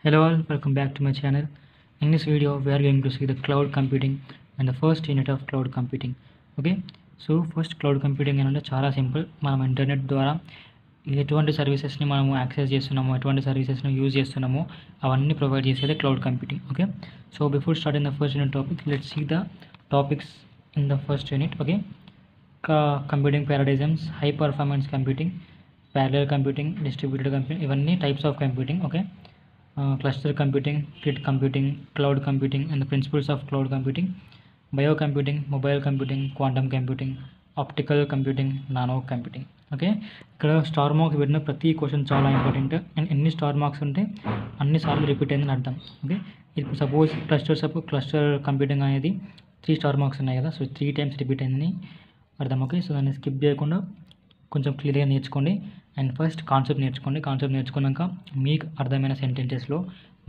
Hello all, welcome back to my channel. In this video, we are going to see the cloud computing and the first unit of cloud computing. Okay, so first cloud computing అంటే చాలా simple. మనం internet ద్వారా ఎటువంటి సర్వీసెస్ని మనము access చేస్తున్నామో, ఎటువంటి సర్వీసెస్ని use చేస్తున్నామో అవన్నీ ప్రొవైడ్ చేసేది cloud computing. Okay, so before starting the first unit topic, let's see the topics in the first unit. Okay, computing paradigms, high performance computing, parallel computing, distributed computing, ఇవన్నీ types of computing. Okay, cluster computing, grid computing, cloud computing and the principles of cloud computing, bio computing, mobile computing, quantum computing, optical computing, nano computing. Okay, ఇక్కడ star marks పెట్టిన ప్రతి question చాలా important and ఎన్ని star marks ఉంటే అన్నిసార్లు repeat అయిందని అర్థం. Okay, ఇప్పుడు సపోజ్ క్లస్టర్ కంప్యూటింగ్ అనేది 3 స్టార్ మార్క్స్ ఉన్నాయి కదా, సో 3 టైమ్స్ రిపీట్ అయిందని అర్థం. ఓకే, సో దాన్ని స్కిప్ చేయకుండా కొంచెం క్లియర్గా నేర్చుకోండి అండ్ ఫస్ట్ కాన్సెప్ట్ నేర్చుకోండి. కాన్సెప్ట్ నేర్చుకున్నాక మీకు అర్థమైన సెంటెన్సెస్లో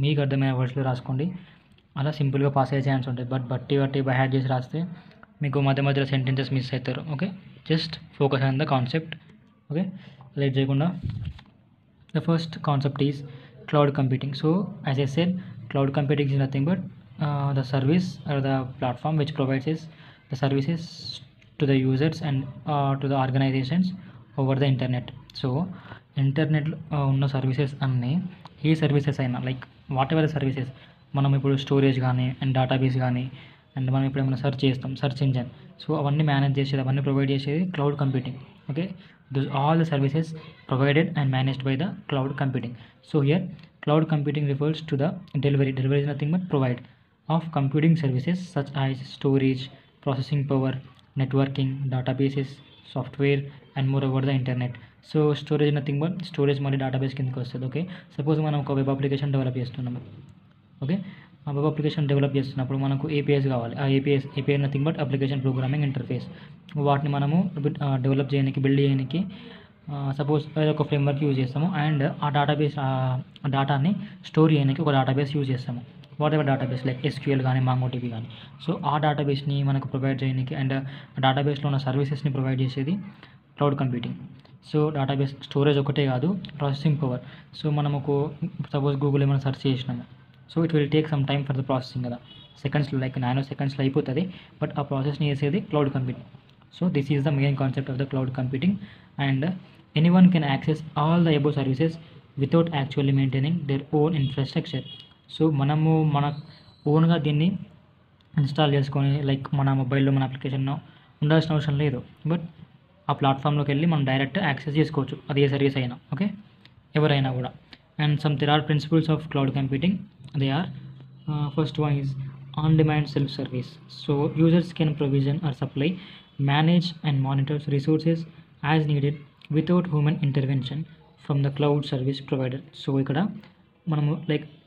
మీకు అర్థమైన వర్డ్స్లో రాసుకోండి. అలా సింపుల్గా పాస్ అయ్యే ఛాన్స్ ఉంటుంది. బట్టి బై హ్యాడ్ చేసి రాస్తే మీకు మధ్యలో సెంటెన్సెస్ మిస్ అవుతారు. Okay, just focus on the concept. Okay, late చేయకుండా the first concept is cloud computing. So as I said, cloud computing is nothing but the service or the platform which provides the services to the users and to the organizations over the internet. So ఇంటర్నెట్లో ఉన్న services అన్నీ ఏ services అయినా like what ever services, మనం ఇప్పుడు storage కానీ and database కానీ and మనం ఇప్పుడు ఏమైనా సెర్చ్ చేస్తాం, సెర్చ్ ఇంజన్, సో అవన్నీ మేనేజ్ చేసేది, అవన్నీ ప్రొవైడ్ చేసేది cloud computing. Okay, those all the services provided and managed by the cloud computing. So here cloud computing refers to the delivery is nothing but provide of computing services such as storage, processing power, networking, databases, software and more over the internet. So storage nothing but storage మళ్ళీ database కిందకి వస్తుంది. Okay, suppose మనం ఒక web application develop చేస్తున్నాము. Okay, ఆ web application develop చేస్తున్నప్పుడు మనకు APS కావాలి. ఆ API nothing but application programming interface. వాటిని మనము డెవలప్ చేయడానికి, బిల్డ్ చేయడానికి సపోజ్ ఏదో ఒక ఫ్రేమ్వర్క్ యూజ్ చేస్తాము అండ్ ఆ డేటాబేస్ డేటాని స్టోర్ చేయడానికి ఒక డేటాబేస్ యూజ్ చేస్తాము. What ever database like SQL కానీ MongoDB కానీ. సో ఆ డేటాబేస్ని మనకు ప్రొవైడ్ చేయడానికి అండ్ ఆ డేటాబేస్లో ఉన్న సర్వీసెస్ని ప్రొవైడ్ చేసేది cloud computing. So database storage ఒకటే కాదు, ప్రాసెసింగ్ పవర్. సో మనము సపోజ్ గూగుల్ ఏమైనా సెర్చ్ చేసినాము, so it will take some time for the processing కదా, సెకండ్స్లో లైక్ నానో సెకండ్స్లో అయిపోతుంది. బట్ ఆ ప్రాసెస్ని చేసేది cloud computing. So this is the main concept of the cloud computing and anyone can access all the above services without actually maintaining their own infrastructure. So మనము మన ఓన్గా దీన్ని ఇన్స్టాల్ చేసుకొని లైక్ మన మొబైల్లో మన అప్లికేషన్ ఉండాల్సిన అవసరం లేదు. బట్ ఆ ప్లాట్ఫామ్లోకి వెళ్ళి మనం డైరెక్ట్ యాక్సెస్ చేసుకోవచ్చు, అది ఏ సర్వీస్ అయినా. ఓకే, ఎవరైనా కూడా. And there are principles of cloud computing. They are first one is on-demand self-service. So users can provision or supply, manage and monitor resources as needed without human intervention from the cloud service provider. So ఇక్కడ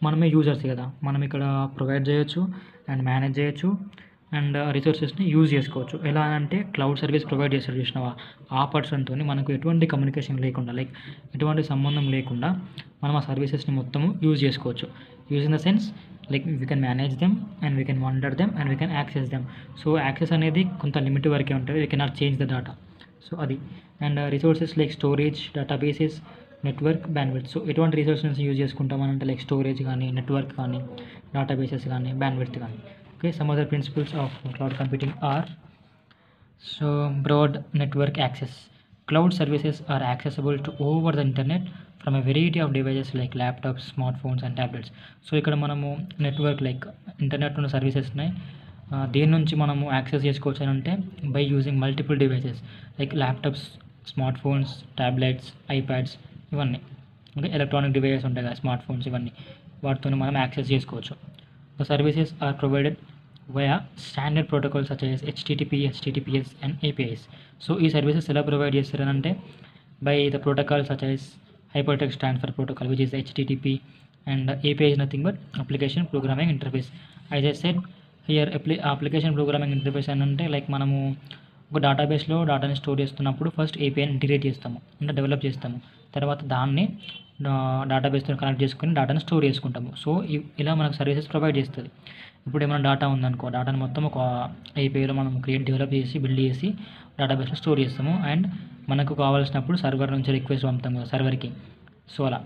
మనమే users కదా, మనం ఇక్కడ provide చేయొచ్చు and manage చేయొచ్చు and రిసోర్సెస్ని use చేసుకోవచ్చు. ఎలా అంటే క్లౌడ్ సర్వీస్ ప్రొవైడ్ చేస్తారు చూసినావా, ఆ పర్సన్తో మనకు ఎటువంటి కమ్యూనికేషన్ లేకుండా లైక్ ఎటువంటి సంబంధం లేకుండా మనం ఆ సర్వీసెస్ని మొత్తము యూజ్ చేసుకోవచ్చు. Use in the sense like we can manage them and we can monitor them and we can access them. So access అనేది కొంత లిమిట్ వరకే ఉంటుంది, we can not change the data. So అది and resources like storage, databases, network, bandwidth. So ఎటువంటి resources use చేసుకుంటామనంటే like storage కానీ, network కానీ, databases కానీ, బ్యాండ్విడ్త్ కానీ. Okay, some other principles of cloud computing are so broad network access. Cloud services are accessible to over the internet from a variety of devices like laptops, smartphones and tablets. So ఇక్కడ మనము network like internet ఉన్న సర్వీసెస్ని దేని నుంచి మనము access చేసుకోవచ్చు అని అంటే by using multiple devices like laptops, smart phones, tablets, iPads, ఇవన్నీ. ఓకే, ఎలక్ట్రానిక్ డివైసెస్ ఉంటాయి కదా, స్మార్ట్ ఫోన్స్, ఇవన్నీ వాటితో మనం యాక్సెస్ చేసుకోవచ్చు. The services are provided via standard protocols such as HTTP, HTTPS and APIs. So ఈ సర్వీసెస్ ఎలా provide చేస్తారనంటే by the protocol such as Hypertext Transfer Protocol which is HTTP and API is nothing but Application Programming Interface. As I said here, Application Programming Interface అని అంటే like మనము ఒక డేటాబేస్లో డేటాని store చేస్తున్నప్పుడు ఫస్ట్ ఏపీఐని ఇంటిగ్రేట్ చేస్తాము అంటే డెవలప్ చేస్తాము, తర్వాత దాన్ని డేటాబేస్తో కనెక్ట్ చేసుకొని డేటాను స్టోర్ చేసుకుంటాము. సో ఇలా మనకు సర్వీసెస్ ప్రొవైడ్ చేస్తుంది. ఇప్పుడు ఏమైనా డేటా ఉందనుకో, డేటాను మొత్తం ఒక ఏపీఐలో మనం డెవలప్ చేసి బిల్డ్ చేసి డేటాబేస్లో స్టోర్ చేస్తాము అండ్ మనకు కావాల్సినప్పుడు సర్వర్ నుంచి రిక్వెస్ట్ పంపుతాము కదా సర్వర్కి. సో అలా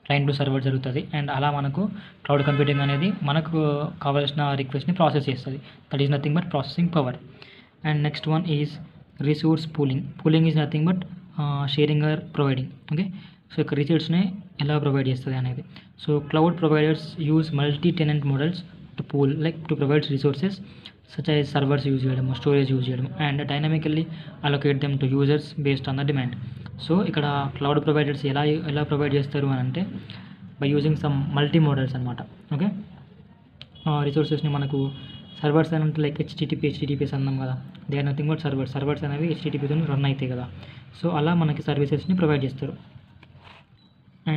క్లయింట్ టు సర్వర్ జరుగుతుంది. అండ్ అలా మనకు క్లౌడ్ కంప్యూటింగ్ అనేది మనకు కావాల్సిన రిక్వెస్ట్ని ప్రాసెస్ చేస్తుంది. That is nothing but processing power. And next one is resource pooling. Pooling is nothing but sharing or providing. Okay, so ఇక్కడ రిసోర్స్ని ఎలా ప్రొవైడ్ చేస్తుంది అనేది. So cloud providers use multi tenant models to pool, like to provide resources such as servers use చేయడము, storage use చేయడము, and dynamically allocate them to users based on the demand. So ఇక్కడ cloud providers ఎలా provide చేస్తారు అని అంటే by using some multi models అనమాట. Okay, రిసోర్సెస్ని మనకు సర్వర్స్ అని అంటే లైక్ హెచ్టిటిపిఎస్ అన్నాం కదా, they are nothing but servers అనేవి హెచ్టిటిపితో రన్ అవుతాయి కదా. సో అలా మనకి సర్వీసెస్ని ప్రొవైడ్ చేస్తారు.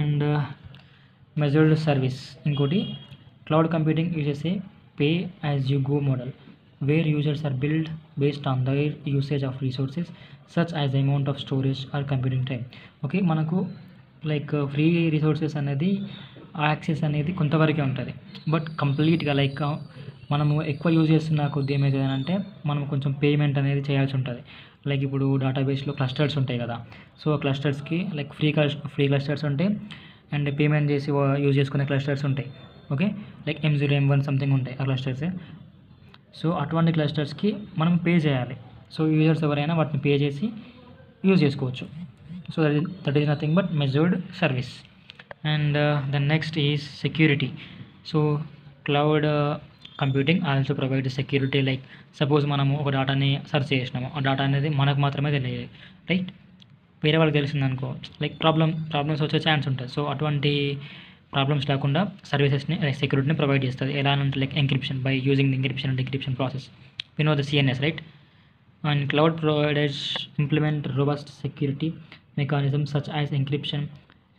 అండ్ మెజర్డ్ సర్వీస్ ఇంకోటి, cloud computing uses a pay as you go model where users are billed based on their usage of resources such as amount of storage are computing time. Okay, మనకు like free resources అనేది access అనేది కొంతవరకే ఉంటుంది, but కంప్లీట్గా like మనము ఎక్కువ use చేస్తున్న కొద్ది ఏమవుతుంది అంటే మనం కొంచెం పేమెంట్ అనేది చేయాల్సి ఉంటుంది. లైక్ ఇప్పుడు డేటాబేస్లో క్లస్టర్స్ ఉంటాయి కదా, సో ఆ క్లస్టర్స్కి లైక్ ఫ్రీ క్లస్టర్స్ ఉంటాయి అండ్ పేమెంట్ చేసి యూజ్ చేసుకునే క్లస్టర్స్ ఉంటాయి. Okay, like M0 M1 something ఉంటాయి ఆ క్లస్టర్స్. సో అటువంటి క్లస్టర్స్కి మనం పే చేయాలి. సో యూజర్స్ ఎవరైనా వాటిని పే చేసి యూజ్ చేసుకోవచ్చు. So that is nothing but measured service. And the next is security. So cloud computing also provide security. Like suppose మనము ఒక డేటాని సెర్చ్ చేసినాము, ఆ డేటా అనేది మనకు మాత్రమే తెలియదు, రైట్? వేరే వాళ్ళకి తెలిసిందనుకో లైక్ ప్రాబ్లమ్స్ వచ్చే ఛాన్స్ ఉంటుంది. సో అటువంటి ప్రాబ్లమ్స్ లేకుండా సర్వీసెస్ని సెక్యూరిటీని ప్రొవైడ్ చేస్తుంది. ఎలా అంటే like encryption by using the encryption and decryption process, we know the CNS, right? And cloud providers implement robust security mechanisms such as encryption,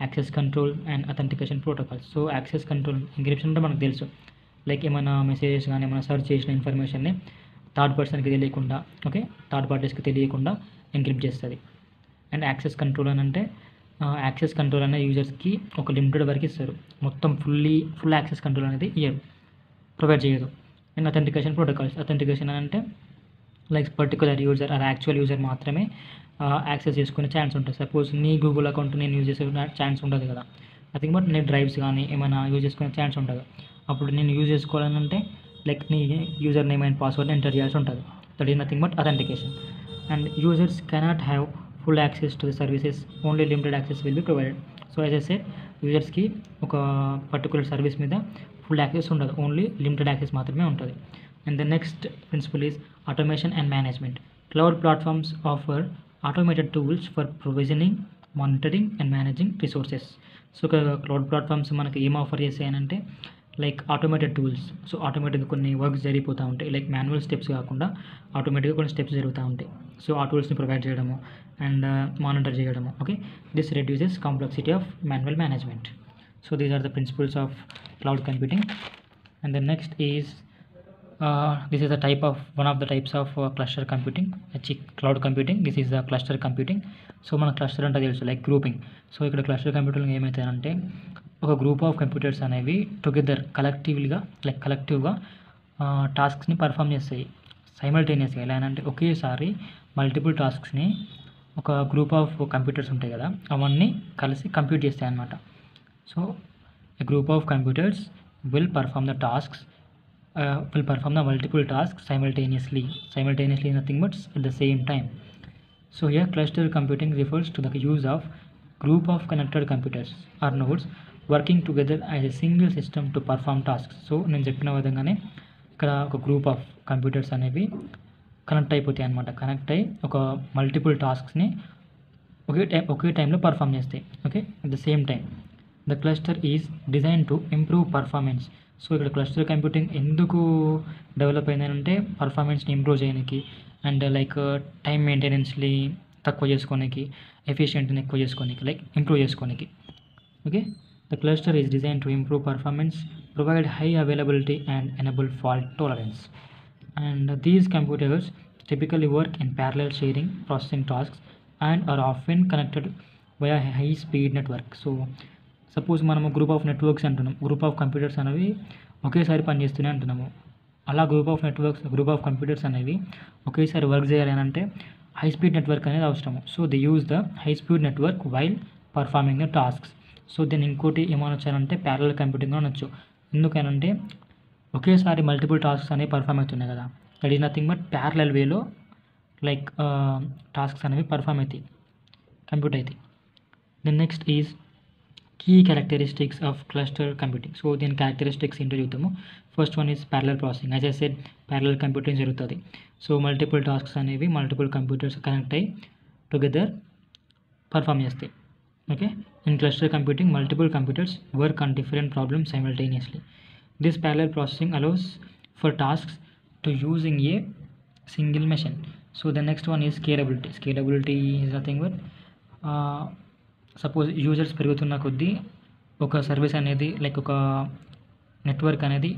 access control and authentication protocols. So access control, encryption అంటే మనకు తెలుసు, like ఏమైనా messages కానీ ఏమైనా search చేసిన ఇన్ఫర్మేషన్ని third పర్సన్కి తెలియకుండా, ఓకే, థర్డ్ పార్టీస్కి తెలియకుండా ఎంక్రిప్ట్ చేస్తుంది. అండ్ యాక్సెస్ కంట్రోల్ అని అంటే యాక్సెస్ కంట్రోల్ అనేది యూజర్స్కి ఒక లిమిటెడ్ వరకు ఇస్తారు, మొత్తం ఫుల్ యాక్సెస్ కంట్రోల్ అనేది ప్రొవైడ్ చేయదు. అండ్ అథెంటికేషన్ ప్రోటోకాల్స్, అథెంటికేషన్ అని అంటే like particular user are actual user మాత్రమే యాక్సెస్ చేసుకునే ఛాన్స్ ఉంటుంది. సపోజ్ నీ గూగుల్ అకౌంట్ నేను యూజ్ చేసే ఛాన్స్ ఉండదు కదా, నథింగ్ బట్ నీ డ్రైవ్స్ కానీ ఏమైనా యూజ్ చేసుకునే ఛాన్స్ ఉండదు. అప్పుడు నేను యూజ్ చేసుకోవాలంటే లైక్ నీ యూజర్ నేమ్ అండ్ పాస్వర్డ్ని ఎంటర్ చేయాల్సి ఉంటుంది. That is nothing but authentication. And users cannot have full access to the services, only limited access will be provided. So as I said, యూజర్స్కి ఒక పర్టికులర్ సర్వీస్ మీద full access ఉండదు, only limited access మాత్రమే ఉంటుంది. And the next principle is automation and management. Cloud platforms offer automated tools for provisioning, monitoring and managing resources. So cloud platforms మనకి ఏం offer చేస్తాయనంటే like automated tools. So ఆటోమేటిక్గా కొన్ని works జరిగిపోతూ ఉంటాయి, like manual steps కాకుండా ఆటోమేటిక్గా కొన్ని స్టెప్స్ జరుగుతూ ఉంటాయి. సో ఆ టూల్స్ని ప్రొవైడ్ చేయడము అండ్ మానిటర్ చేయడము. Okay, this reduces complexity of manual management. So these are the principles of cloud computing. And the next is this is one of the types of cluster computing, cloud computing. This is the cluster computing. So మన cluster అంటే తెలుసు, like grouping. So ఇక్కడ cluster computing ఏమవుతాయంటే ఒక group of computers అనేవి together కలెక్టివ్గా టాస్క్స్ని perform చేస్తాయి సైమల్టేనియస్గా. ఎలా అంటే ఒకేసారి మల్టిపుల్ టాస్క్స్ని ఒక గ్రూప్ ఆఫ్ కంప్యూటర్స్ ఉంటాయి కదా, అవన్నీ కలిసి కంప్యూట్ చేస్తాయి అన్నమాట. So a group of computers will perform the multiple tasks simultaneously nothing but at the same time. So here cluster computing refers to the use of group of connected computers or nodes working together as a single system to perform tasks. So నేను చెప్పిన విధంగానే ఇక్కడ ఒక group of computers అనేవి connect అయిపోతాయి అన్నమాట. Connect అయ్యి ఒక మల్టిపుల్ టాస్క్స్ని ఒకే టైంలో పర్ఫామ్ చేస్తాయి. Okay, at the same time. The cluster is design to improve performance. So ఇక్కడ క్లస్టర్ కంప్యూటింగ్ ఎందుకు డెవలప్ అయిందంటే పర్ఫార్మెన్స్ని ఇంప్రూవ్ చేయడానికి అండ్ లైక్ టైం మెయింటెనెన్స్ని తక్కువ చేసుకోనికి, ఎఫిషియెంట్ని ఎక్కువ చేసుకోనికి, లైక్ ఇంప్రూవ్ చేసుకోనికి. Okay, the cluster is design to improve performance, provide high availability and enable fault tolerance. And these computers typically work in parallel sharing processing tasks and are often connected via high speed network. So suppose మనము group of networks అంటున్నాం, group of computers అనేవి ఒకేసారి పనిచేస్తూనే అంటున్నాము. అలా group of computers అనేవి ఒకేసారి work చేయాలి అంటే హై స్పీడ్ నెట్వర్క్ అనేది అవసరము. So they use the high speed network while performing the tasks. So దీన్ని ఇంకోటి ఏమనొచ్చారంటే ప్యారలల్ కంప్యూటింగ్ అనొచ్చు. ఎందుకనంటే ఒకేసారి మల్టిపుల్ టాస్క్స్ అనేవి పర్ఫామ్ అవుతున్నాయి కదా, that is nothing but parallel వేలో లైక్ టాస్క్స్ అనేవి పర్ఫామ్ అవుతాయి, కంప్యూట్ అవుతాయి. Then next is key characteristics of cluster computing. So దీని క్యారెక్టరిస్టిక్స్ ఏంటో చూద్దాము. First one is parallel processing. As I said parallel computing జరుగుతుంది. సో మల్టిపుల్ టాస్క్స్ అనేవి multiple computers connect అయ్యి టుగెదర్ పర్ఫామ్ చేస్తాయి. Okay, in cluster computing multiple computers work on different problems simultaneously. This parallel processing allows for tasks to using a single machine. So the next one is scalability. Scalability is nothing but suppose users పెరుగుతున్న కొద్దీ ఒక service అనేది like ఒక network అనేది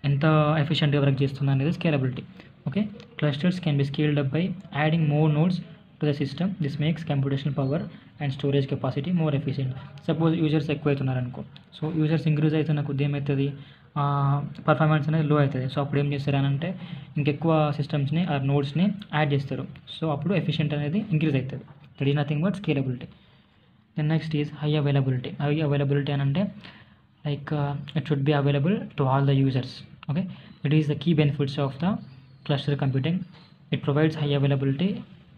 ఎంత ఎఫిషియెంట్గా work చేస్తుంది అనేది scalability. Okay, clusters can be scaled up by adding more nodes to the system. This makes computational power and storage capacity more efficient. Suppose users ఎక్కువ అవుతున్నారనుకో, సో యూజర్స్ ఇంక్రీజ్ అవుతున్న కొద్ది ఏమవుతుంది, performance అనేది లో అవుతుంది. సో అప్పుడు ఏం చేస్తారు అని అంటే ఇంకెక్కువ సిస్టమ్స్ని ఆర్ నోడ్స్ని యాడ్ చేస్తారు. సో అప్పుడు ఎఫిషియెంట్ అనేది ఇంక్రీజ్ అవుతుంది. That is nothing but scalability. Then next is high availability. High availability అని అంటే like it should be available to all the users. Okay, it is the key benefits of the cluster computing. It provides high availability.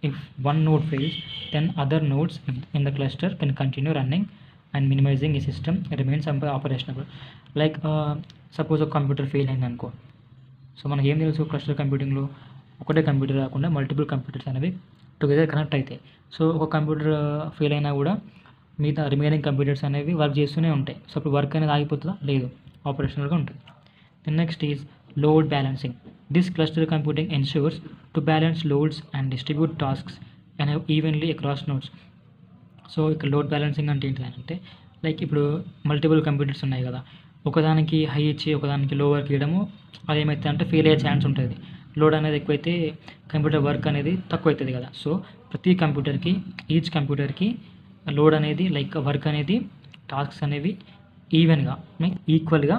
If one node fails, then other nodes in the cluster can continue running and minimizing a system remains operational. Like suppose ఒక computer fail అయింది అనుకో, so మనకి ఏం తెలుసు, cluster కంప్యూటింగ్లో ఒకటే computer కాకుండా multiple computers అనేవి together connect అవుతాయి. సో ఒక కంప్యూటర్ ఫెయిల్ అయినా కూడా మిగతా రిమైనింగ్ కంప్యూటర్స్ అనేవి వర్క్ చేస్తూనే ఉంటాయి. సో అప్పుడు వర్క్ అనేది ఆగిపోతుందా, లేదు, ఆపరేషనల్గా ఉంటుంది. Then next is load balancing. This cluster computing ensures to balance loads and distribute tasks and evenly across nodes. So ఇక్కడ లోడ్ బ్యాలెన్సింగ్ అంటే ఏంటంటే లైక్ ఇప్పుడు మల్టిపుల్ కంప్యూటర్స్ ఉన్నాయి కదా, ఒకదానికి హై ఇచ్చి ఒకదానికి లో వర్క్ ఇవ్వడము, అది ఏమైతే అంటే ఫెయిల్ అయ్యే ఛాన్స్ ఉంటుంది. లోడ్ అనేది ఎక్కువైతే కంప్యూటర్ వర్క్ అనేది తక్కువ అవుతుంది కదా. సో ప్రతి కంప్యూటర్కి, ఈచ్ కంప్యూటర్కి లోడ్ అనేది లైక్ వర్క్ అనేది, టాస్క్స్ అనేవి ఈవెన్గా లైక్ ఈక్వల్గా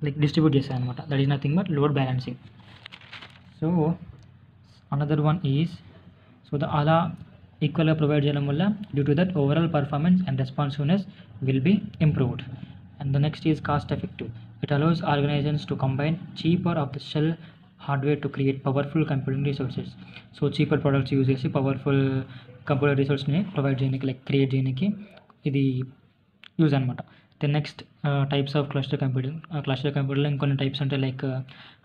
లైక్ డిస్ట్రిబ్యూట్ చేస్తాయి అనమాట. That is nothing but load balancing. So another one is అలా ఈక్వల్గా ప్రొవైడ్ చేయడం వల్ల due to that overall performance and responsiveness will be improved. And the next is cost effective. It allows organisations to combine cheaper off the shelf hardware to create powerful computing resources. So cheaper products use చేసి powerful computer రిసోర్స్ని provide చేయడానికి like create చేయడానికి ఇది use అనమాట. The next types of cluster computing. Cluster కంప్యూటర్లో ఇంకొన్ని types ఉంటాయి like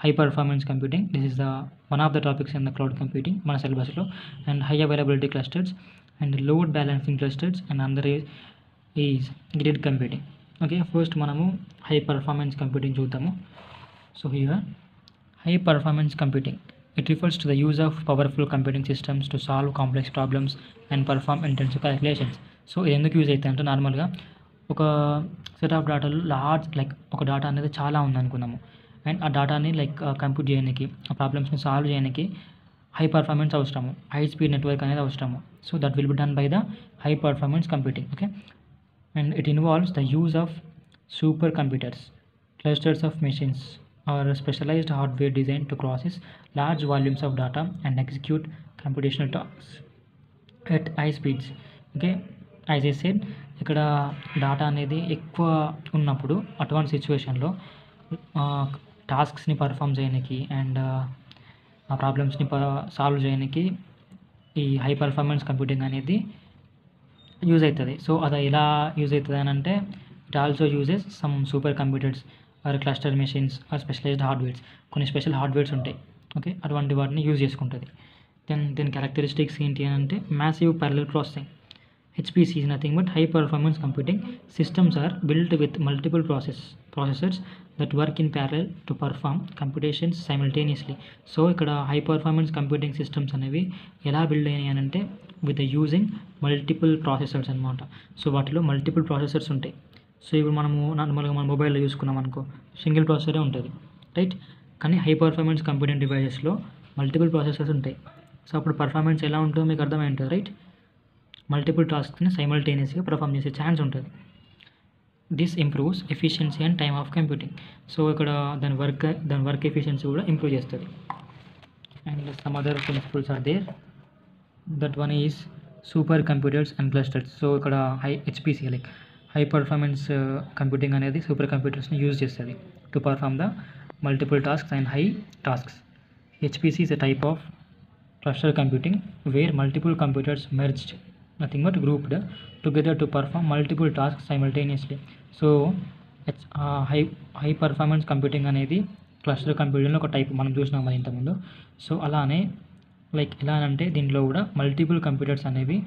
high performance computing. This is the one of the topics in the cloud computing మన సిలబస్లో. And high availability clusters and load balancing clusters and another is grid computing. Okay, first మనము high performance computing చూద్దాము. So here high performance computing, it refers to the use of powerful computing systems to solve complex problems and perform intensive calculations. So ఇది ఎందుకు use అవుతాయి అంటే నార్మల్గా ఒక set of డేటాలో large like ఒక data అనేది చాలా ఉందనుకున్నాము, అండ్ ఆ డేటాని లైక్ కంప్యూట్ చేయడానికి, ఆ ప్రాబ్లమ్స్ని సాల్వ్ చేయడానికి హై పర్ఫార్మెన్స్ అవసరము, హై స్పీడ్ నెట్వర్క్ అనేది అవసరము. So that will be done by the high performance computing. Okay, and it involves the use of super computers, clusters of machines or specialised hardware design to process large volumes of data and execute computational tasks at high speeds. Okay, as I said ఇక్కడ data అనేది ఎక్కువ ఉన్నప్పుడు అటువంటి సిచ్యువేషన్లో టాస్క్స్ని perform చేయడానికి and ఆ ప్రాబ్లమ్స్ని solve చేయడానికి ఈ హై పర్ఫార్మెన్స్ కంప్యూటింగ్ అనేది యూజ్ అవుతుంది. సో అది ఎలా యూజ్ అవుతుంది అని అంటే it also uses some super computers or cluster machines or specialised hardwares. కొన్ని స్పెషల్ హార్డ్వేర్స్ ఉంటాయి. ఓకే, అటువంటి వాటిని యూజ్ చేసుకుంటుంది. దీని క్యారెక్టరిస్టిక్స్ ఏంటి అని అంటే massive parallel processing. HPC is nothing but high performance computing systems are built with multiple processors that work in parallel to perform computations simultaneously. So ఇక్కడ హై పర్ఫార్మెన్స్ కంప్యూటింగ్ సిస్టమ్స్ అనేవి ఎలా build అయినాయి అని అంటే with using multiple processors అనమాట. So వాటిలో multiple processors ఉంటాయి. So ఇప్పుడు మనము నార్మల్గా మన మొబైల్లో చూసుకున్నాం అనుకో, సింగిల్ ప్రాసెసరే ఉంటుంది, రైట్. కానీ హై పర్ఫార్మెన్స్ కంప్యూటింగ్ డివైజెస్లో మల్టిపుల్ ప్రాసెసర్స్ ఉంటాయి. సో అప్పుడు పర్ఫార్మెన్స్ ఎలా ఉంటుందో మీకు అర్థమై ఉంటుంది, రైట్. మల్టిపుల్ టాస్క్ని సైమల్టేనియస్గా పర్ఫామ్ చేసే ఛాన్స్ ఉంటుంది. This improves efficiency and time of computing. So ఇక్కడ దాని వర్క్ ఎఫిషియన్సీ కూడా ఇంప్రూవ్ చేస్తుంది. And some other principles are there. That one is super computers and clusters. So ఇక్కడ HPC like high performance computing అనేది super కంప్యూటర్స్ని use చేస్తుంది to perform the multiple tasks and high tasks. HPC is a type of cluster computing where multiple computers merged, nothing but grouped together to perform multiple tasks simultaneously. So high performance computing అనేది cluster కంప్యూటింగ్లో ఒక type మనం చూసినాం మరి ఇంతకుముందు. So అలానే like ఎలా అంటే దీంట్లో కూడా మల్టిపుల్ కంప్యూటర్స్ అనేవి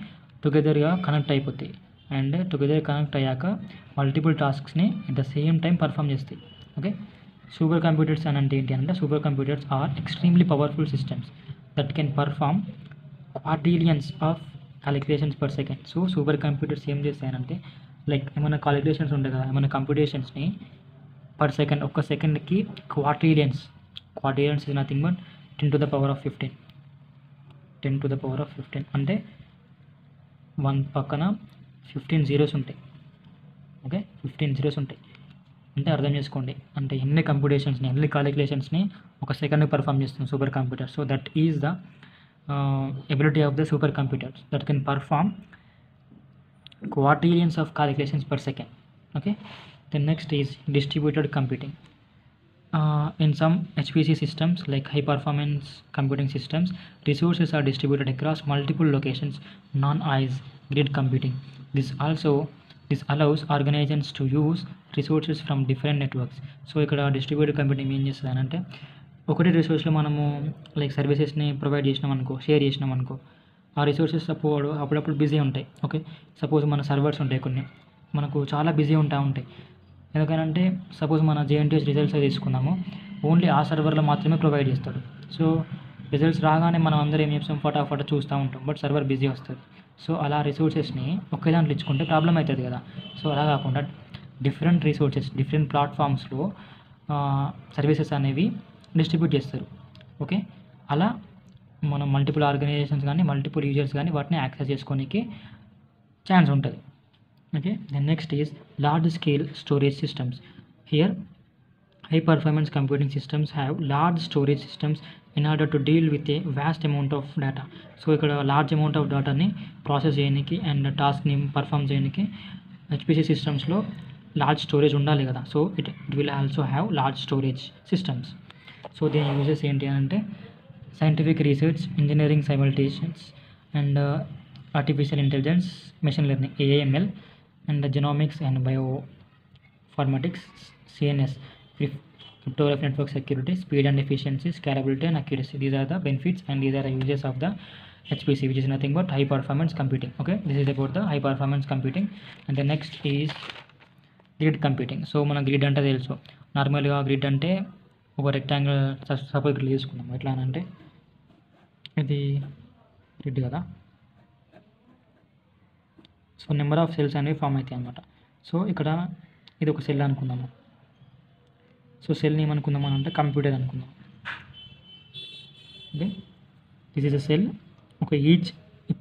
టుగెదర్గా కనెక్ట్ అయిపోతాయి అండ్ టుగెదర్ కనెక్ట్ అయ్యాక మల్టిపుల్ టాస్క్స్ని at the same time perform చేస్తాయి. ఓకే, సూపర్ కంప్యూటర్స్ అని అంటే ఏంటి అంటే super computers are extremely powerful systems that can perform quadrillions of calculations per second. So super computers ఏం చేస్తాయంటే లైక్ ఏమైనా క్యాలిక్యులేషన్స్ ఉంటాయి కదా, ఏమైనా కంప్యూటేషన్స్ని పర్ సెకండ్ ఒక్క సెకండ్కి quadrillions is nothing but 10 to the power of 15 10 to the power of 15 అంటే 1 పక్కన 15 zeros ఉంటాయి. ఓకే, 15 zeros ఉంటాయి అంటే అర్థం చేసుకోండి అంటే ఎన్ని కంప్యూటేషన్స్ని ఎన్ని క్యాలిక్యులేషన్స్ని ఒక సెకండ్ పర్ఫామ్ చేస్తుంది super computer. So that is the ability of the super computers that can perform quadrillions of calculations per second. Okay, the next is distributed computing. In some HPC systems like high performance computing systems, resources are distributed across multiple locations known as grid computing. This allows organizations to use resources from different networks. So ఇక్కడ distributed computing ఏం చేస్తుంది అంటే ఒకటి రిసోర్స్లో మనము like సర్వీసెస్ని provide చేసినాం అనుకో, share చేసినాం అనుకో, ఆ రిసోర్సెస్ అప్పుడప్పుడు బిజీ ఉంటాయి. ఓకే, సపోజ్ మన సర్వర్స్ ఉంటాయి కొన్ని మనకు చాలా బిజీ ఉంటాయి. ఎందుకంటే సపోజ్ మన జేఎన్టీఎస్ రిజల్ట్స్ తీసుకున్నాము, ఓన్లీ ఆ సర్వర్లో మాత్రమే ప్రొవైడ్ చేస్తాడు. సో రిజల్ట్స్ రాగానే మనం అందరం ఏం చేస్తాం, ఫటాఫట చూస్తూ ఉంటాం, బట్ సర్వర్ బిజీ వస్తుంది. సో అలా రిసోర్సెస్ని ఒకే దాంట్లో ఇచ్చుకుంటే ప్రాబ్లం అవుతుంది కదా. సో అలా కాకుండా డిఫరెంట్ రిసోర్సెస్ డిఫరెంట్ ప్లాట్ఫామ్స్లో సర్వీసెస్ అనేవి డిస్ట్రిబ్యూట్ చేస్తారు. ఓకే, అలా మనం మల్టిపుల్ ఆర్గనైజేషన్స్ కానీ మల్టిపుల్ యూజర్స్ కానీ వాటిని యాక్సెస్ చేసుకోనికి ఛాన్స్ ఉంటుంది. Okay, the next is large scale storage systems. Here high performance computing systems have large storage systems in order to deal with a vast amount of data. So ఇక్కడ large amount of డేటాని process చేయడానికి and టాస్క్ని perform చేయడానికి HPC సిస్టమ్స్లో large storage ఉండాలి కదా. So it will also have large storage systems. So దీని uses ఏంటి అంటే scientific research, engineering simultaneous, and artificial intelligence, machine learning (AML), and genomics and bioinformatics (CNS), cryptography, network security, speed and efficiency, scalability and accuracy. These are the benefits and these are the uses of the HPC, which is nothing but high performance computing. Okay, this is about the high performance computing. And the next is grid computing. So మన grid అంటే తెలుసు, నార్మల్గా grid అంటే ఒక rectangle suppose grid తీసుకున్నాం. ఎట్లా అంటే ఇది గ్రిడ్ కదా. సో నెంబర్ ఆఫ్ సెల్స్ అనేవి ఫామ్ అవుతాయి అన్నమాట. సో ఇక్కడ ఇది ఒక సెల్ అనుకుందాము. సో సెల్ని ఏమనుకుందాం అని అంటే కంప్యూటర్ అనుకుందాం. Okay, this is a cell. ఒక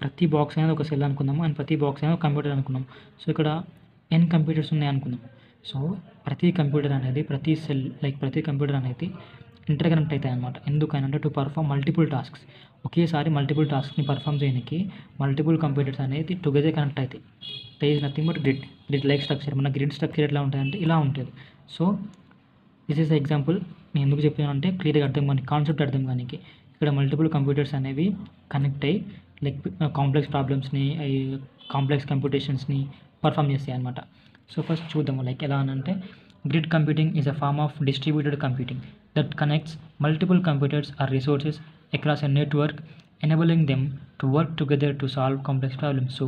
ప్రతి బాక్స్ అనేది ఒక సెల్ అనుకుందాము అండ్ ప్రతి బాక్స్ అనేది ఒక కంప్యూటర్ అనుకుందాం. సో ఇక్కడ n కంప్యూటర్స్ ఉన్నాయి అనుకుందాం. సో ప్రతి కంప్యూటర్ అనేది ప్రతి సెల్ లైక్ ప్రతి కంప్యూటర్ అనేది ఇంటర్ కనెక్ట్ అవుతాయి అన్నమాట. ఎందుకనంటే టు పర్ఫామ్ మల్టిపుల్ టాస్క్స్, ఒకేసారి మల్టిపుల్ టాస్క్ని పర్ఫామ్ చేయడానికి మల్టిపుల్ కంప్యూటర్స్ అనేది టుగెదర్ కనెక్ట్ అవుతాయి. They is nothing but grid like structure. మన గ్రిడ్ స్ట్రక్చర్ ఎట్లా ఉంటుందంటే ఇలా ఉంటుంది. So this is example. నేను ఎందుకు చెప్పానంటే క్లియర్గా అర్థం కానీ కాన్సెప్ట్ అర్థం కానీ ఇక్కడ మల్టిపుల్ కంప్యూటర్స్ అనేవి కనెక్ట్ అయ్యి లైక్ కాంప్లెక్స్ ప్రాబ్లమ్స్ని కాంప్లెక్స్ కంప్యూటేషన్స్ని పర్ఫామ్ చేస్తాయి అన్నమాట. సో ఫస్ట్ చూద్దాము లైక్ ఎలా అంటే grid computing is a form of distributed computing that connects multiple computers or resources across a network, enabling them to work together to solve complex problems. So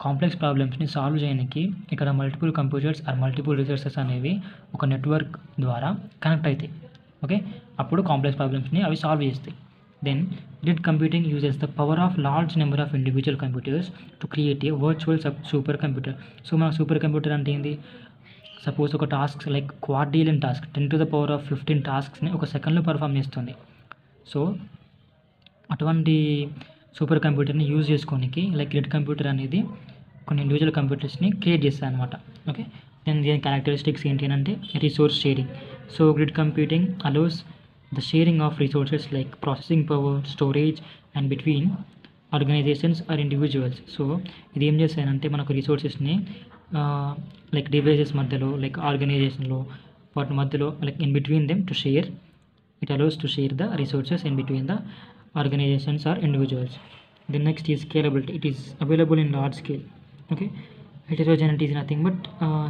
complex ప్రాబ్లమ్స్ని solve చేయడానికి ఇక్కడ multiple computers or multiple resources అనేవి ఒక network ద్వారా connect అవుతాయి. Okay, అప్పుడు complex ప్రాబ్లమ్స్ని అవి సాల్వ్ చేస్తాయి. Then grid computing uses the power of large number of individual computers to create a virtual super computer. So మన సూపర్ కంప్యూటర్ అంటే ఏంది, సపోజ్ ఒక task like quadrillion task 10 to the power of 15 టాస్క్స్ని ఒక సెకండ్లో perform చేస్తుంది. So అటువంటి super కంప్యూటర్ని యూజ్ చేసుకోనికి లైక్ గ్రిడ్ కంప్యూటర్ అనేది కొన్ని ఇండివిజువల్ కంప్యూటర్స్ని క్రియేట్ చేస్తాయి అనమాట. ఓకే, దీని క్యారెక్టరిస్టిక్స్ ఏంటి అంటే resource sharing. So grid computing allows the sharing of resources like processing power, storage and between organisations or individuals. So ఇది ఏం చేస్తాయంటే మనకు రిసోర్సెస్ని లైక్ డివైజెస్ మధ్యలో, లైక్ ఆర్గనైజేషన్లో వాటి మధ్యలో, like in between them to share. It allows to share the resources in between the organizations or individuals. The next is scalability. It is available in large scale. Okay, heterogeneity is nothing but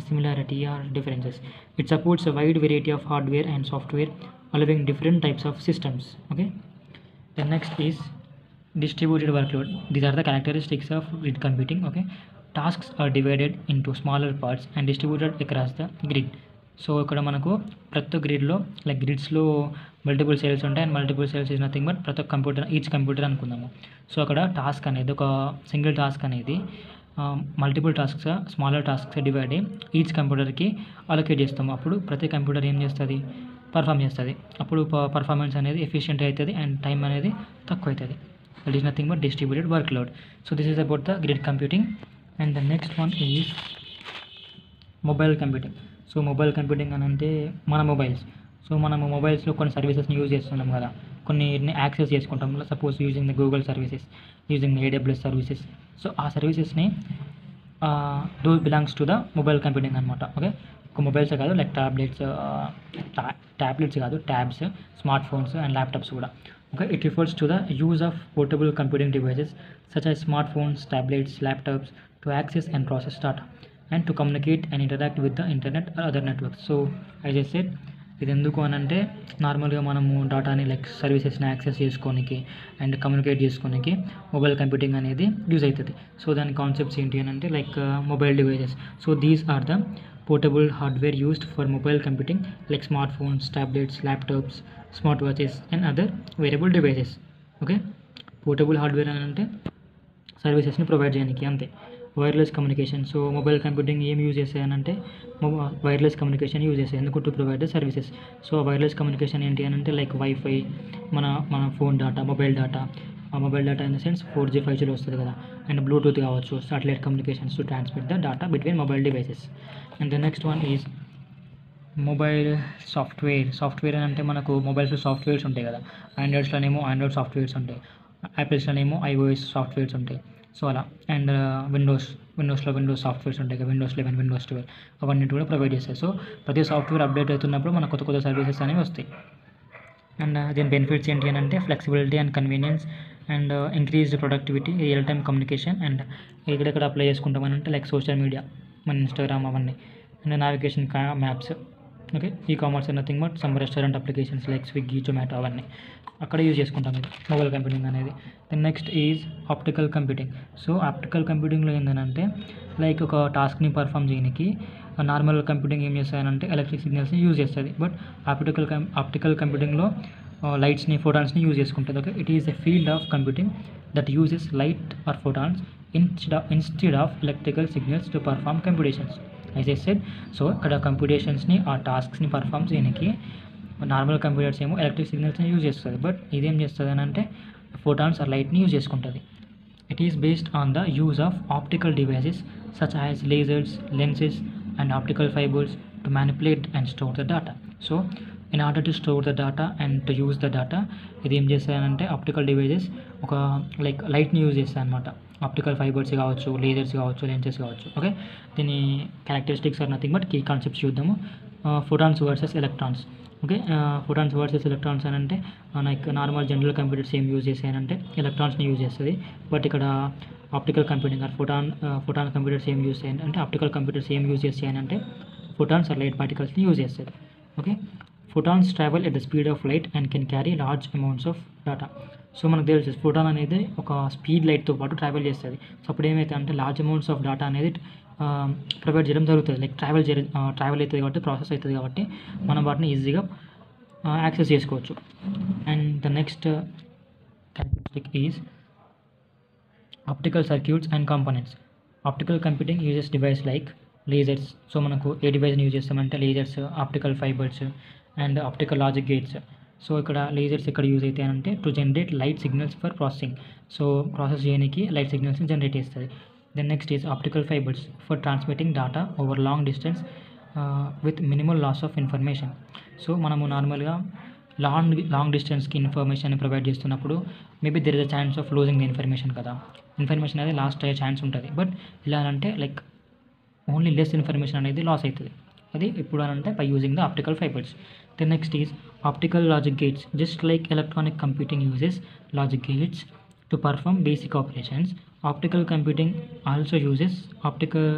similarity or differences. It supports a wide variety of hardware and software, allowing different types of systems. Okay, the next is distributed workload. These are the characteristics of grid computing. Okay, tasks are divided into smaller parts and distributed across the grid. So ఇక్కడ మనకు ప్రతి గ్రిడ్లో, like గ్రిడ్స్లో multiple cells ఉంటాయి. And multiple cells is nothing but ప్రతి ఒక్క computer, each computer అనుకుందాము. So అక్కడ task అనేది, ఒక సింగిల్ టాస్క్ అనేది multiple tasks, smaller tasks divide అయ్యి ఈచ్ కంప్యూటర్కి అలొకేట్ చేస్తాము. అప్పుడు ప్రతి కంప్యూటర్ ఏం చేస్తుంది, పర్ఫామ్ చేస్తుంది. అప్పుడు పర్ఫార్మెన్స్ అనేది ఎఫిషియెంట్ అవుతుంది అండ్ టైం అనేది తక్కువ అవుతుంది. That is nothing but distributed work load. So this is about the grid computing. And the next one is mobile computing. So mobile computing అని అంటే మన మొబైల్స్. సో మనము మొబైల్స్లో కొన్ని సర్వీసెస్ని యూజ్ చేస్తున్నాం కదా, కొన్ని యాక్సెస్ చేసుకుంటాం. Suppose using the Google services, using AWS services. So ఆ సర్వీసెస్ని those belongs to the mobile computing అనమాట. ఓకే, ఒక మొబైల్సే కాదు, లైక్ ట్యాబ్లెట్స్ కాదు, tabs, smart phones and laptops కూడా. Okay, it refers to the use of portable computing devices such as smart phones, tablets, laptops to access and process data and to communicate and interact with the internet or other networks. So as I said, ఇది ఎందుకు అని అంటే నార్మల్గా మనము డేటాని, like సర్వీసెస్ని access చేసుకోనికి and communicate చేసుకోనికి మొబైల్ కంప్యూటింగ్ అనేది యూజ్ అవుతుంది. సో దాని కాన్సెప్ట్స్ ఏంటి అని అంటే, like mobile devices. So these are the portable hardware used for mobile computing, like smart phones, tablets, laptops, smart watches and other wearable devices. Okay, portable hardware అని అంటే సర్వీసెస్ని provide చేయడానికి, అంతే. Wireless communication. So mobile computing ఏం use చేస్తాయనంటే wireless communication use చేస్తాయి. ఎందుకు? To provide the services. So wireless communication ఏంటి అని అంటే, లైక్ వైఫై, మన phone data, mobile data, mobile data in the sense 4G 5G వస్తుంది కదా, అండ్ బ్లూటూత్ కావచ్చు, satellite communications to transmit the data between mobile devices. And the next one is mobile software అని అంటే మనకు మొబైల్స్లో softwares ఉంటాయి కదా, ఆండ్రాయిడ్స్లోనేమో Android softwares ఉంటాయి, యాపిల్స్లోనేమో iOS softwares ఉంటాయి. సో అలా. అండ్ విండోస్లో విండోస్ సాఫ్ట్వేర్స్ ఉంటాయి కదా, Windows 11, Windows 12 అవన్నీ కూడా ప్రొవైడ్ చేస్తాయి. సో ప్రతి సాఫ్ట్వేర్ అప్డేట్ అవుతున్నప్పుడు మనకు కొత్త సర్వీసెస్ అనేవి వస్తాయి. అండ్ దీని బెనిఫిట్స్ ఏంటి అని అంటే flexibility and convenience and increased productivity, real time communication. And ఎక్కడెక్కడ అప్లై చేసుకుంటామని అంటే, లైక్ సోషల్ మీడియా, మన ఇన్స్టాగ్రామ్ అవన్నీ, and navigation, maps. Okay, e-commerce nothing but some restaurant applications like Swiggy, Zomato అవన్నీ అక్కడ యూజ్ చేసుకుంటాం ఇది మొబైల్ కంప్యూటింగ్ అనేది. Then next is optical computing. So optical కంప్యూటింగ్లో ఏంటంటే, లైక్ ఒక టాస్క్ని పర్ఫామ్ చేయడానికి నార్మల్ కంప్యూటింగ్ ఏం చేస్తాయనంటే ఎలక్ట్రిక్ సిగ్నల్స్ని యూజ్ చేస్తుంది. బట్ ఆప్టికల్ కంప్యూటింగ్లో లైట్స్ని, ఫోటాన్స్ని యూజ్ చేసుకుంటుంది. Okay, it is a field of computing that uses light or photons instead of electrical signals to perform computations. As I said, so ఇక్కడ కంప్యూటేషన్స్ని, ఆ టాస్క్స్ని పర్ఫామ్ చేయడానికి నార్మల్ కంప్యూటర్స్ ఏమో ఎలక్ట్రిక్ సిగ్నల్స్ని యూజ్ చేస్తుంది. బట్ ఇదేం చేస్తుంది అని అంటే ఫోటాన్స్ ఆర్ లైట్ని యూజ్ చేసుకుంటుంది. It is based on the use of optical devices such as lasers, lenses and optical fibers to manipulate and store the data. So in order to store the data and to use the data, ఇది ఏం చేస్తాయనంటే optical devices ఒక like లైట్ని use చేస్తాయి అనమాట. Optical fibres కావచ్చు, lasers కావచ్చు, lenses కావచ్చు. ఓకే, దీని characteristics are nothing but key concepts చూద్దాము. Photons versus electrons. Okay, photons versus electrons అని అంటే లైక్ నార్మల్ జనరల్ కంప్యూటర్స్ ఏం యూజ్ చేసాయనంటే ఎలక్ట్రాన్స్ని యూజ్ చేస్తుంది. బట్ ఇక్కడ optical computing are photon computers ఏం యూజ్ చేయాలి అంటే, ఆప్టికల్ కంప్యూటర్స్ ఏం యూజ్ చేసాయనంటే ఫోటాన్స్ ఆర్ లైట్ పార్టికల్స్ని యూజ్ చేస్తుంది. Okay, photons travel at the speed of light and can carry large amounts of data. So మనకు తెలుసు ఫోటాన్ అనేది ఒక స్పీడ్ లైట్తో పాటు ట్రావెల్ చేస్తుంది. సో అప్పుడు ఏమైతే అంటే లార్జ్ అమౌంట్స్ ఆఫ్ డేటా అనేది ప్రొవైడ్ చేయడం జరుగుతుంది. లైక్ ట్రావెల్ అవుతుంది కాబట్టి, ప్రాసెస్ అవుతుంది కాబట్టి మనం వాటిని ఈజీగా యాక్సెస్ చేసుకోవచ్చు. And the next characteristic is optical circuits and components. Optical computing uses device like lasers. So మనకు ఏ డివైస్ని యూజ్ చేస్తామంటే lasers, optical fibres and optical logic gates. So ఇక్కడ లేజర్స్ ఎక్కడ యూజ్ అవుతాయి అంటే to generate light signals for processing. So process చేయడానికి light సిగ్నల్స్ని జనరేట్ చేస్తుంది. Then next is optical fibres for transmitting data over long distance with minimal loss of information. So మనము నార్మల్గా long డిస్టెన్స్కి information provide చేస్తున్నప్పుడు maybe there is a chance of losing the information కదా. Information అనేది last అయ్యే chance ఉంటుంది. But ఇలా అంటే like only less information అనేది లాస్ అవుతుంది. అది ఎప్పుడు అని అంటే by using the optical fibres. The next is optical logic gates. Just like electronic computing uses logic gates to perform basic operations, optical computing also uses optical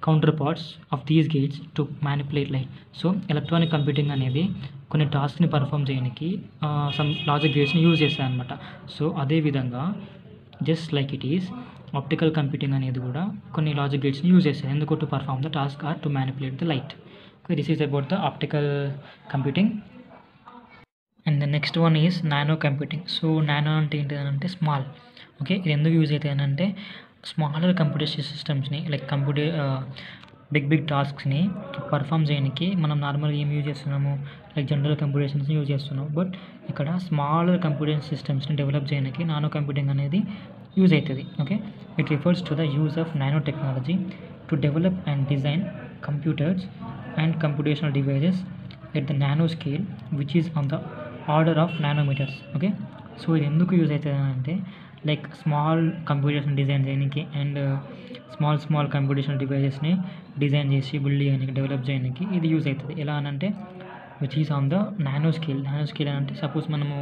counterparts of these gates to manipulate light. So electronic computing అనేది కొన్ని టాస్క్ని perform చేయడానికి some logic గేట్స్ని use చేస్తాయి అనమాట. So అదేవిధంగా just like it is optical computing అనేది కూడా కొన్ని logic గేట్స్ని use చేస్తాయి. ఎందుకు? To perform the task are to manipulate the light. Okay, this is about the optical computing. And the next one is nano computing. So nano అంటే ఏంటిదంటే small. Okay, ఇది ఎందుకు use అవుతాయి అని అంటే స్మాలర్ కంప్యూటేషన్ సిస్టమ్స్ని లైక్ బిగ్ టాస్క్స్ని perform చేయడానికి మనం నార్మల్గా ఏం యూజ్ చేస్తున్నాము, లైక్ జనరల్ కంప్యూటేషన్స్ని యూజ్ చేస్తున్నాము. బట్ ఇక్కడ స్మాలర్ కంప్యూటేషన్ సిస్టమ్స్ని డెవలప్ చేయడానికి నానో కంప్యూటింగ్ అనేది యూజ్ అవుతుంది. Okay, it refers to the use of nano technology to develop and design computers and computational devices at the nano scale which is on the order of nanometres. Okay, so ఇది ఎందుకు use అవుతుంది అంటే like small computation design చేయడానికి and small computation డివైజెస్ని design చేసి build చేయడానికి develop చేయడానికి ఇది యూజ్ అవుతుంది. ఎలా అని అంటే which is on the nano scale. Nano scale అని అంటే సపోజ్ మనము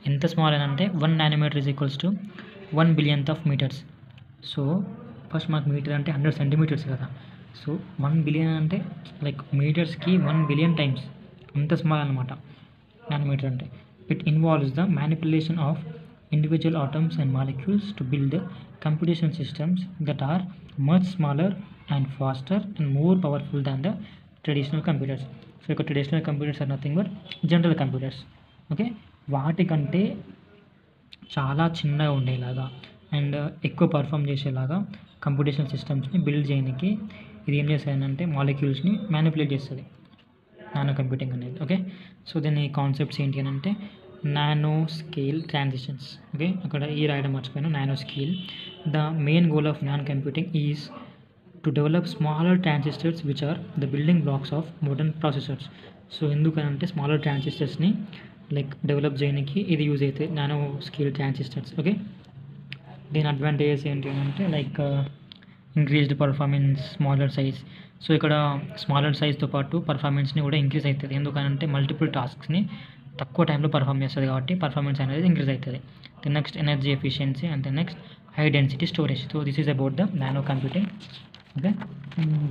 ఎంత స్మాల్ అని అంటే 1 nanometre is equals to 1 billionth of metres. So first మనకు మీటర్ అంటే 100 సెంటీమీటర్స్ కదా. సో 1 బిలియన్ అంటే లైక్ మీటర్స్కి 1 బిలియన్ టైమ్స్ అంత స్మాల్ అనమాట నానోమీటర్ అంటే. It involves the manipulation of individual atoms and molecules to build the computation systems that are much smaller and faster and more powerful than the traditional computers. So traditional computers are nothing but general computers. Okay, వాటికంటే చాలా చిన్నగా ఉండేలాగా and ఎక్కువ perform చేసేలాగా computation సిస్టమ్స్ని build చేయడానికి ఇది ఏం చేస్తానంటే మాలిక్యూల్స్ని మ్యానిపులేట్ చేస్తుంది నానో కంప్యూటింగ్ అనేది. ఓకే, సో దీని కాన్సెప్ట్స్ ఏంటి అని అంటే నానో స్కేల్ ట్రాన్సిషన్స్. ఓకే, అక్కడ ఈ రాయడం మర్చిపోయాను. Nano scale. The main goal of nano computing is to develop smaller transistors which are the building blocks of modern processors. So ఎందుకనంటే స్మాలర్ ట్రాన్సిస్టర్స్ని లైక్ డెవలప్ చేయడానికి ఇది యూజ్ అవుతాయి నానో స్కేల్ ట్రాన్సిస్టర్స్. ఓకే, దీని అడ్వాంటేజెస్ ఏంటి అంటే like increased performance, smaller size. So ఇక్కడ smaller సైజ్తో పాటు పర్ఫార్మెన్స్ని కూడా ఇంక్రీజ్ అవుతుంది. ఎందుకనంటే మల్టిపుల్ టాస్క్స్ని తక్కువ టైంలో పర్ఫామ్ చేస్తుంది కాబట్టి పర్ఫార్మెన్స్ అనేది ఇంక్రీజ్ అవుతుంది. The next energy efficiency and the next high density storage. So this is about the nano computing. Okay,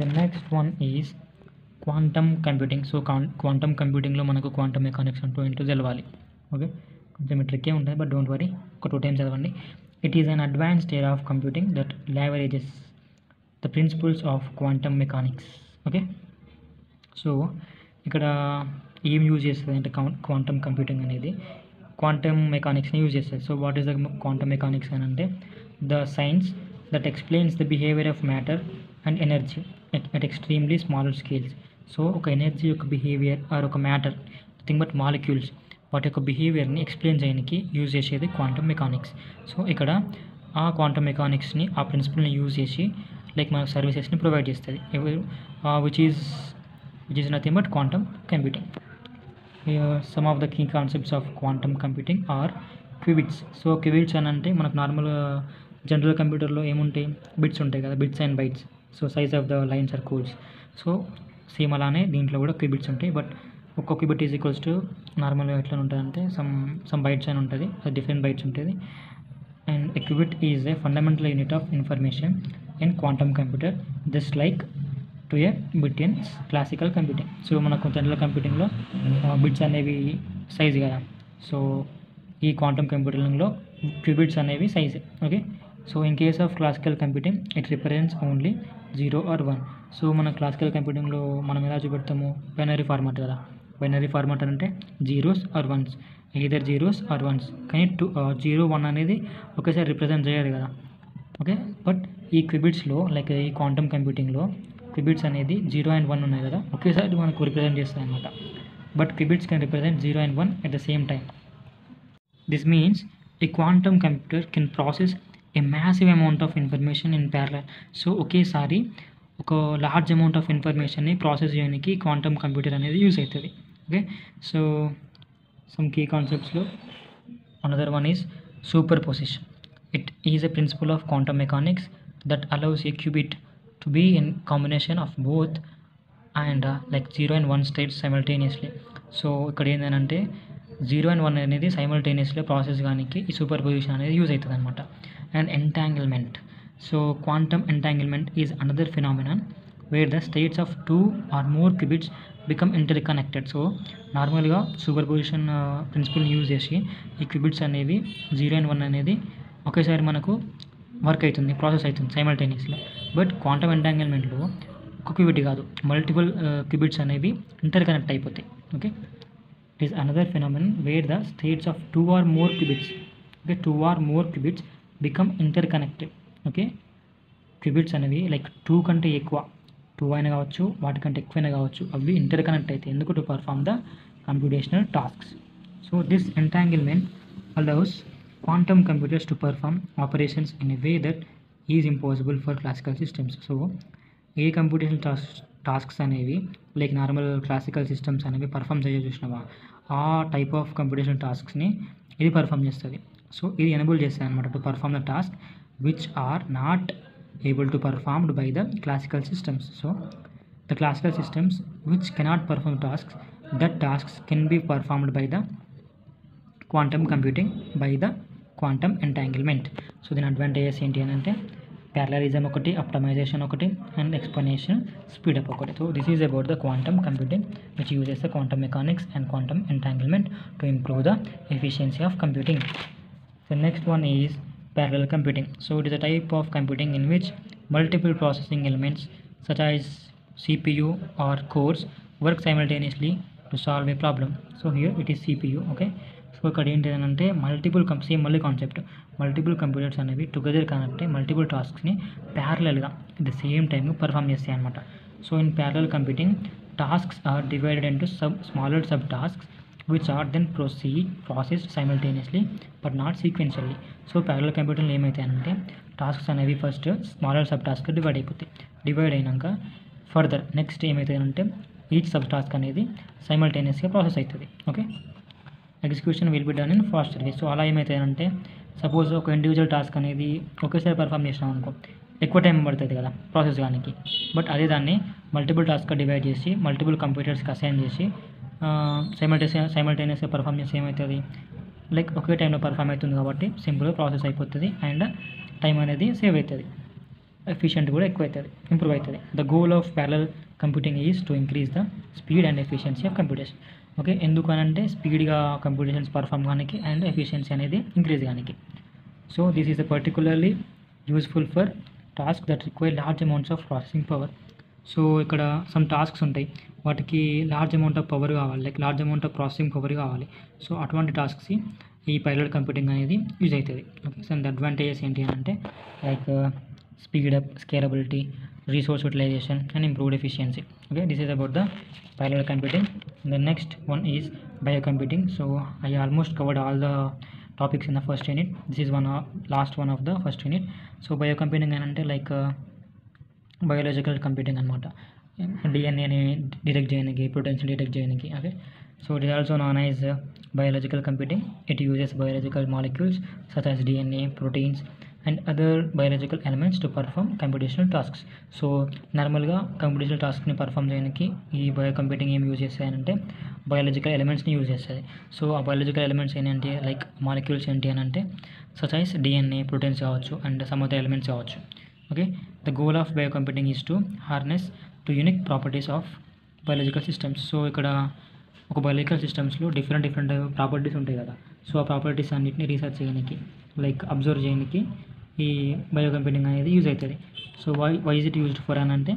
the next one is quantum computing. So quantum కంప్యూటింగ్లో మనకు క్వాంటమ్ మెకానిక్స్ అంటూ ఏంటో తెలవాలి. Okay, కొంచెం ట్రిక్కే ఉంటుంది but don't worry, ఒక 2 times చదవండి. It is an advanced era of computing that leverages the principles of quantum mechanics. Okay, so ఇక్కడ ఏం యూజ్ చేస్తుంది అంటే క్వాంటమ్ కంప్యూటింగ్ అనేది క్వాంటమ్ మెకానిక్స్ని యూజ్ చేస్తుంది. So what is the quantum mechanics అని అంటే the science that explains the behaviour of matter and energy at extremely smaller scales. So ఒక ఎనర్జీ యొక్క బిహేవియర్ ఆర్ ఒక మ్యాటర్ నథింగ్ బట్ మాలిక్యూల్స్ వాటి యొక్క బిహేవియర్ని ఎక్స్ప్లెయిన్ చేయడానికి యూజ్ చేసేది క్వాంటమ్ మెకానిక్స్. సో ఇక్కడ ఆ క్వాంటమ్ మెకానిక్స్ని ఆ ప్రిన్సిపల్ని యూజ్ చేసి లైక్ మన సర్వీసెస్ని ప్రొవైడ్ చేస్తుంది which is nothing but quantum computing. Some of the key concepts of quantum computing are qubits. So qubits అని అంటే మనకు నార్మల్ జనరల్ కంప్యూటర్లో ఏముంటాయి, బిట్స్ ఉంటాయి కదా, bits and bytes. So size of the lines or codes. So same అలానే దీంట్లో కూడా qubits ఉంటాయి. బట్ ఒక్క qubit ఈజ్ ఈక్వల్స్ టు నార్మల్గా ఎట్లా ఉంటుంది అంటే సమ్ బైట్స్ అని ఉంటుంది, డిఫరెంట్ బైట్స్ ఉంటుంది. And a qubit is a fundamental unit of information in quantum computer just like to A bit in classical computing. So మనకు జనరల్ కంప్యూటింగ్లో బిట్స్ అనేవి size కదా. సో ఈ క్వాంటమ్ కంప్యూటింగ్లో క్యూబిట్స్ అనేవి size. Okay, so in case of classical computing it represents only 0 or 1. So మన classical కంప్యూటింగ్లో మనం ఎలా చూపెడతాము, binary format కదా. Binary format అంటే 0s or 1s, either 0s or 1s. కానీ 0, 1 అనేది ఒకేసారి రిప్రజెంట్ చేయదు కదా. ఓకే, బట్ ఈ క్యూబిట్స్లో లైక్ ఈ క్వాంటమ్ కంప్యూటింగ్లో క్యూబిట్స్ అనేది 0 and 1 ఉన్నాయి కదా, ఒకేసారి మనకు రిప్రజెంట్ చేస్తాయి అన్నమాట. But qubits can represent 0 and 1 at the same time. This means a quantum computer can process a massive amount of information in parallel. So ఒకేసారి ఒక లార్జ్ అమౌంట్ ఆఫ్ ఇన్ఫర్మేషన్ని ప్రాసెస్ చేయడానికి క్వాంటమ్ కంప్యూటర్ అనేది use అవుతుంది. Okay, so some key కాన్సెప్ట్స్లో another one is superposition. It is a principle of quantum mechanics that allows a qubit to be in combination of both and like 0 and 1 states simultaneously. So ఇక్కడ ఏంటంటే 0 and 1 అనేది సైమల్టేనియస్లో process కానీ ఈ super position అనేది use అవుతుంది అనమాట. And entanglement. So quantum entanglement is another phenomenon where the states of 2 or more qubits become inter connected. So నార్మల్గా super position ప్రిన్సిపల్ని use చేసి ఈ క్యూబిట్స్ అనేవి 0 and 1 అనేది ఒకేసారి మనకు వర్క్ అవుతుంది, ప్రాసెస్ అవుతుంది సైమల్టేనియస్లో. బట్ క్వాంటమ్ ఎంటాంగిల్మెంట్లో ఒక క్యూబిట్ కాదు, మల్టిపుల్ క్యూబిట్స్ అనేవి ఇంటర్ కనెక్ట్ అయిపోతాయి. Okay, it is another phenomenon where the states of 2 or more qubits, okay, 2 or more qubits become inter connected. Okay, qubits అనేవి లైక్ 2 కంటే ఎక్కువ, 2 అయినా కావచ్చు, వాటికంటే ఎక్కువైనా కావచ్చు, అవి ఇంటర్ కనెక్ట్ అవుతాయి. ఎందుకు? To perform the computational tasks. So this entanglement allows quantum computers to perform operations in a way that is impossible for classical systems. So A computational tasks అనేవి లైక్ నార్మల్ క్లాసికల్ సిస్టమ్స్ అనేవి perform చేయ చూసినావా, ఆ type of computational టాస్క్స్ని ఇది perform చేస్తుంది. So ఇది enable చేస్తుంది అనమాట to perform the task which are not able to performed by the classical systems. So the classical systems which cannot perform tasks, that tasks can be performed by the quantum computing by the quantum entanglement. So దీని advantages ఏంటి అని అంటే parallelism ఒకటి, optimisation ఒకటి, and explanation speedup ఒకటి. So this is about the quantum computing which uses the quantum mechanics and quantum entanglement to improve the efficiency of computing. The next one is parallel computing. So it is a type of computing in which multiple processing elements such as CPU or cores work simultaneously to solve a problem. So here it is CPU. Okay, so ఇక్కడ ఏంటి అని అంటే same మళ్ళీ concept, multiple computers అనేవి together connect అయ్యి multiple టాస్క్స్ని ప్యారలల్గా at the same time perform చేస్తాయి అనమాట. So in parallel computing tasks are divided into smaller sub tasks which are then processed simultaneously but not sequentially. So parallel కంప్యూటర్లో ఏమవుతాయంటే tasks అనేవి first smaller sub task divide అయిపోతాయి. Divide అయినాక further next ఏమవుతుందంటే each sub task అనేది సైమల్టేనియస్గా process అవుతుంది. Okay, execution will be done in faster way. So అలా ఏమవుతాయంటే సపోజ్ ఒక ఇండివిజువల్ టాస్క్ అనేది ఒకేసారి పర్ఫామ్ చేసినాం అనుకో, ఎక్కువ టైం పడుతుంది కదా ప్రాసెస్ కానీ. బట్ అదే దాన్ని మల్టిపుల్ టాస్క్గా డివైడ్ చేసి మల్టిపుల్ కంప్యూటర్స్కి అసైన్ చేసి సైమల్టేనియస్గా పర్ఫామ్ చేస్తే ఏమవుతుంది, లైక్ ఒకే టైంలో పర్ఫామ్ అవుతుంది కాబట్టి సింపుల్గా ప్రాసెస్ అయిపోతుంది అండ్ టైం అనేది సేవ్ అవుతుంది, ఎఫిషియెంట్ కూడా ఎక్కువ అవుతుంది, ఇంప్రూవ్ అవుతుంది. The goal of parallel computing is to increase the speed and efficiency of computation. Okay, ఎందుకు అనంటే స్పీడ్గా కంప్యూటేషన్స్ పర్ఫామ్ కానీ అండ్ ఎఫిషియన్సీ అనేది ఇంక్రీజ్ కానీ. So this is particularly useful for task that require large amounts of processing power. So ఇక్కడ some tasks ఉంటాయి, వాటికి large amount of power కావాలి, like large amount of processing power కావాలి. So అటువంటి tasks ఈ parallel computing అనేది use అవుతుంది. Okay, so the advantages ఏంటి అని అంటే like speed up, scalability, resource utilisation and improved efficiency. Okay, this is about the parallel computing. The next one is biocomputing. So I almost covered all the topics in the first unit. This is last one of the first unit. So biocomputing అంటే like biological computing అనమాట. డిఎన్ఏని detect చేయడానికి, ప్రోటీన్స్ని detect చేయడానికి. Okay, so it is also known as biological computing. It uses biological molecules such as DNA, proteins and other biological elements to perform computational tasks. So నార్మల్గా computational టాస్క్ని perform చేయడానికి ఈ బయోకంప్యూటింగ్ ఏం use చేస్తాయనంటే biological ఎలిమెంట్స్ని use చేస్తుంది. So ఆ biological elements ఏంటంటే like molecules ఏంటి అని అంటే సచ్ యాజ్ డిఎన్ఏ, ప్రోటీన్స్ కావచ్చు అండ్ సమ్ అదర్ ఎలిమెంట్స్ కావచ్చు. Okay, the goal of biocomputing is to harness to unique properties of biological systems. So ఇక్కడ ఒక బయాలజికల్ సిస్టమ్స్లో డిఫరెంట్ ప్రాపర్టీస్ ఉంటాయి కదా. సో ఆ ప్రాపర్టీస్ అన్నింటినీ రీసెర్చ్ చేయడానికి, లైక్ అబ్జర్వ్ చేయడానికి ఈ బయోకంప్యూటింగ్ అనేది యూజ్ అవుతుంది. So why is it used for అని అంటే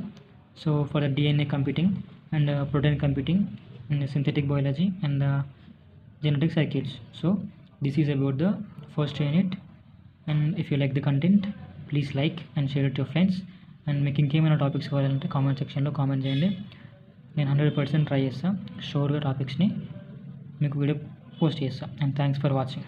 so for the DNA computing and protein computing and synthetic biology and the genetic circuits. So this is about the first unit, and if you like the content please like and share it to your friends, and మీకు ఇంకేమైనా topics కావాలంటే comment సెక్షన్లో comment చేయండి. నేను 100% try చేస్తాను, షూర్గా టాపిక్స్ని మీకు video post చేస్తాను. And thanks for watching.